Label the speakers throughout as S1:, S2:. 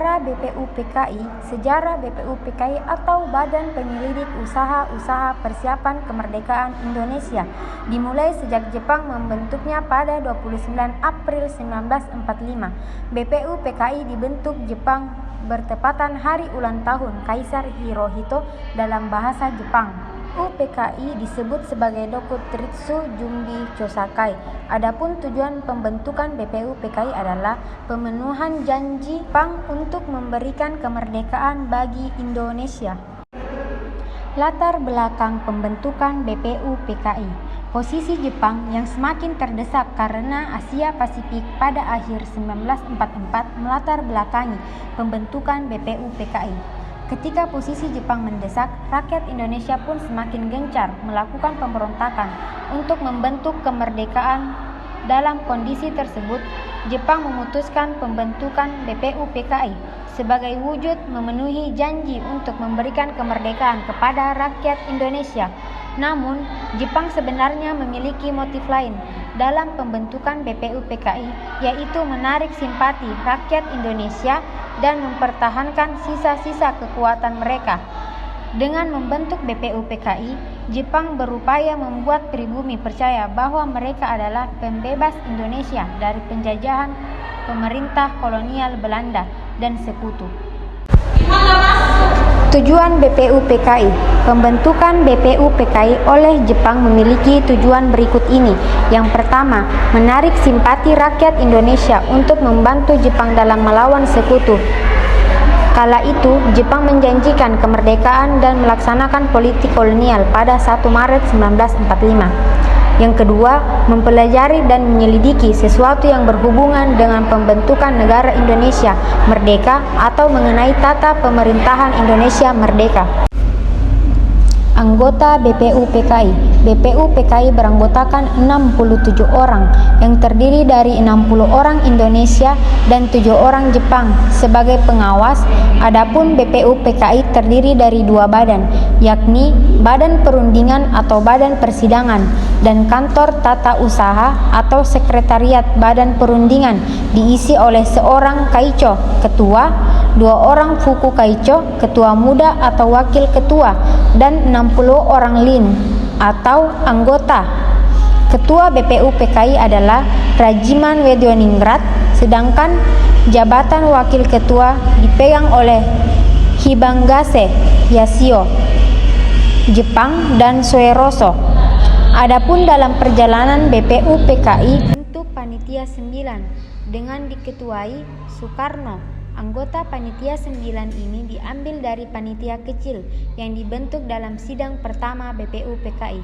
S1: Negara BPUPKI, Sejarah BPUPKI atau Badan Penyelidik Usaha-Usaha Persiapan Kemerdekaan Indonesia, dimulai sejak Jepang membentuknya pada 29 April 1945. BPUPKI dibentuk Jepang bertepatan hari ulang tahun Kaisar Hirohito dalam bahasa Jepang. UPKI disebut sebagai Dokutritsu Jumbi Chosakai. Adapun tujuan pembentukan BPUPKI adalah pemenuhan janji Jepang untuk memberikan kemerdekaan bagi Indonesia. Latar belakang pembentukan BPUPKI. Posisi Jepang yang semakin terdesak karena Asia Pasifik pada akhir 1944 melatar belakangi pembentukan BPUPKI. Ketika posisi Jepang mendesak, rakyat Indonesia pun semakin gencar melakukan pemberontakan untuk membentuk kemerdekaan. Dalam kondisi tersebut, Jepang memutuskan pembentukan BPUPKI sebagai wujud memenuhi janji untuk memberikan kemerdekaan kepada rakyat Indonesia. Namun, Jepang sebenarnya memiliki motif lain dalam pembentukan BPUPKI, yaitu menarik simpati rakyat Indonesia dan mempertahankan sisa-sisa kekuatan mereka. Dengan membentuk BPUPKI, Jepang berupaya membuat pribumi percaya bahwa mereka adalah pembebas Indonesia dari penjajahan pemerintah kolonial Belanda dan sekutu. Tujuan BPUPKI. Pembentukan BPUPKI oleh Jepang memiliki tujuan berikut ini. Yang pertama, menarik simpati rakyat Indonesia untuk membantu Jepang dalam melawan sekutu. Kala itu, Jepang menjanjikan kemerdekaan dan melaksanakan politik kolonial pada 1 Maret 1945. Yang kedua, mempelajari dan menyelidiki sesuatu yang berhubungan dengan pembentukan negara Indonesia merdeka atau mengenai tata pemerintahan Indonesia merdeka. Anggota BPUPKI. BPUPKI beranggotakan 67 orang yang terdiri dari 60 orang Indonesia dan 7 orang Jepang sebagai pengawas. Adapun BPUPKI terdiri dari 2 badan, yakni Badan Perundingan atau Badan Persidangan dan Kantor Tata Usaha atau Sekretariat Badan Perundingan, diisi oleh seorang Kaicho, ketua, 2 orang Fuku Kaicho, ketua muda atau wakil ketua, dan 60 orang Lin atau anggota. Ketua BPUPKI adalah Rajiman Wedoningrat, sedangkan jabatan wakil ketua dipegang oleh Hibangase Yashio, Jepang, dan Soeroso. Adapun dalam perjalanan BPUPKI untuk Panitia 9 dengan diketuai Soekarno. Anggota Panitia 9 ini diambil dari panitia kecil yang dibentuk dalam sidang pertama BPUPKI.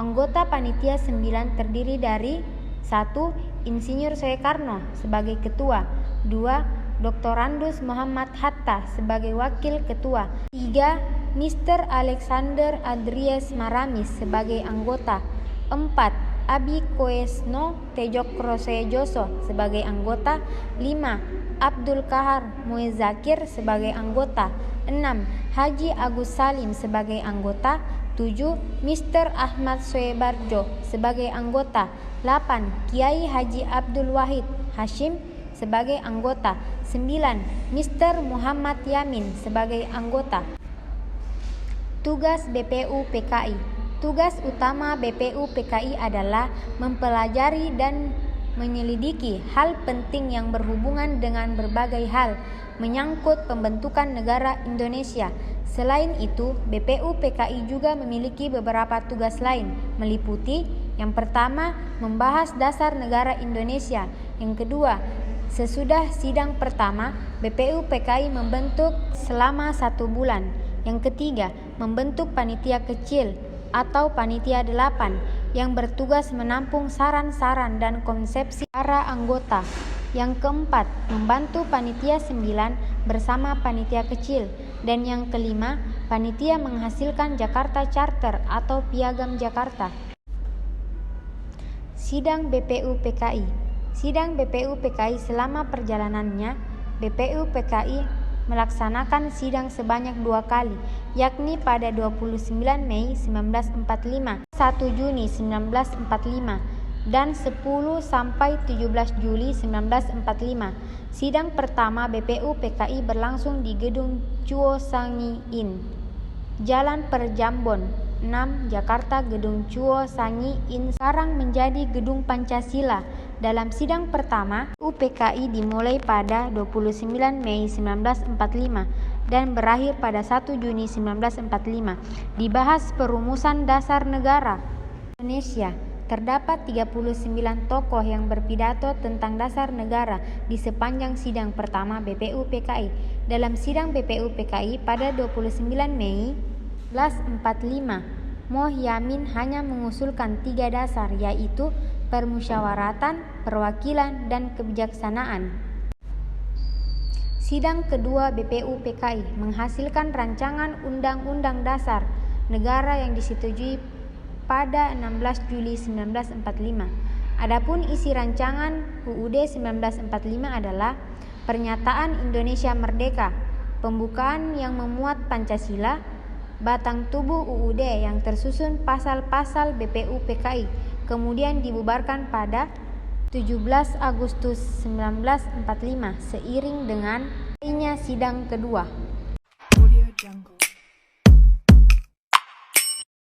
S1: Anggota Panitia 9 terdiri dari 1. Insinyur Soekarno sebagai ketua, 2. Dr. Randus Muhammad Hatta sebagai wakil ketua, 3. Mr. Alexander Adries Maramis sebagai anggota, 4. Abi Koesno Tejokrosejoso sebagai anggota, 5. Abdul Kahar Muezakir sebagai anggota, 6. Haji Agus Salim sebagai anggota, 7. Mr. Ahmad Soebarjo sebagai anggota, 8. Kiai Haji Abdul Wahid Hashim sebagai anggota, 9. Mr. Muhammad Yamin sebagai anggota. Tugas BPUPKI. Tugas utama BPUPKI adalah mempelajari dan menyelidiki hal penting yang berhubungan dengan berbagai hal menyangkut pembentukan negara Indonesia. Selain itu, BPUPKI juga memiliki beberapa tugas lain, meliputi: yang pertama, membahas dasar negara Indonesia; yang kedua, sesudah sidang pertama, BPUPKI membentuk selama 1 bulan; yang ketiga, membentuk panitia kecil atau panitia 8 yang bertugas menampung saran-saran dan konsepsi para anggota; yang keempat, membantu panitia 9 bersama panitia kecil; dan yang kelima, panitia menghasilkan Jakarta Charter atau Piagam Jakarta. Sidang BPUPKI. Sidang BPUPKI selama perjalanannya, BPUPKI melaksanakan sidang sebanyak 2 kali, yakni pada 29 Mei 1945, 1 Juni 1945, dan 10 sampai 17 Juli 1945. Sidang pertama BPU PKI berlangsung di Gedung Chuo Sangi In, Jalan Perjambon 6, Jakarta. Gedung Chuo Sangi In sekarang menjadi Gedung Pancasila. Dalam sidang pertama, UPKI dimulai pada 29 Mei 1945 dan berakhir pada 1 Juni 1945. Dibahas perumusan dasar negara Indonesia. Terdapat 39 tokoh yang berpidato tentang dasar negara di sepanjang sidang pertama BPU PKI. Dalam sidang BPU PKI pada 29 Mei 1945, Moh Yamin hanya mengusulkan 3 dasar, yaitu permusyawaratan, perwakilan, dan kebijaksanaan. Sidang kedua BPU PKI menghasilkan rancangan Undang-Undang Dasar Negara yang disetujui pada 16 Juli 1945. Adapun isi rancangan UUD 1945 adalah pernyataan Indonesia Merdeka, pembukaan yang memuat Pancasila, batang tubuh UUD yang tersusun pasal-pasal BPU PKI, kemudian dibubarkan pada 17 Agustus 1945 seiring dengan sidang kedua.
S2: Audio Jungle.